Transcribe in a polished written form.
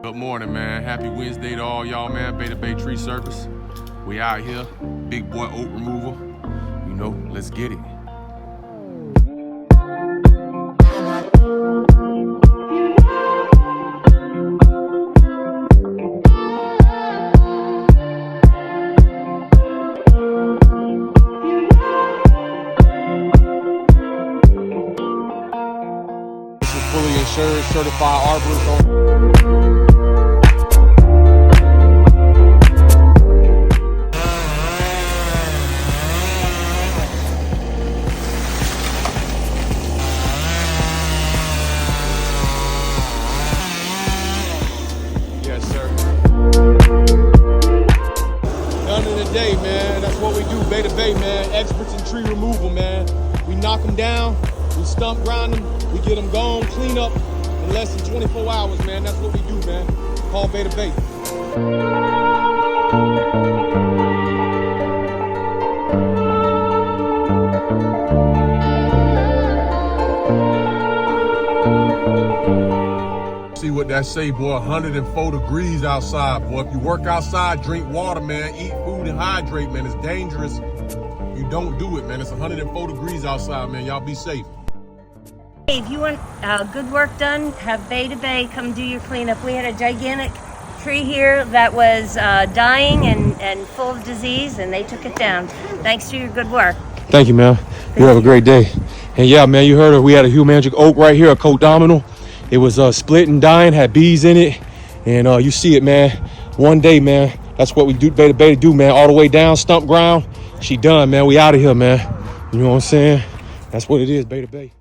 Good morning, man. Happy Wednesday to all y'all, man. Beta Bay Tree Service. We out here. Big boy oak removal. You know, let's get it. This is fully insured, certified arborist. Yes, sir. Done in a day, man. That's what we do. Beta Bay, man. Experts in tree removal, man. We knock them down, we stump grind them, we get them gone, clean up in less than 24 hours, man. That's what we do, man. Call Beta Bay. See what that say, boy, 104 degrees outside, boy. If you work outside, drink water, man. Eat food and hydrate, man. It's dangerous. You don't do it, man. It's 104 degrees outside, man. Y'all be safe. Hey, if you want good work done, have Beta Bay come do your cleanup. We had a gigantic tree here that was dying and full of disease, and they took it down. Thanks to your good work. Thank you, man. You have a great day. And yeah, man, you heard her. We had a humangic oak right here, a codominal. It was split and dying, had bees in it. And you see it, man. One day, man. That's what we do, Beta Bay do, man. All the way down, stump ground. She done, man. We out of here, man. You know what I'm saying? That's what it is, Beta Bay.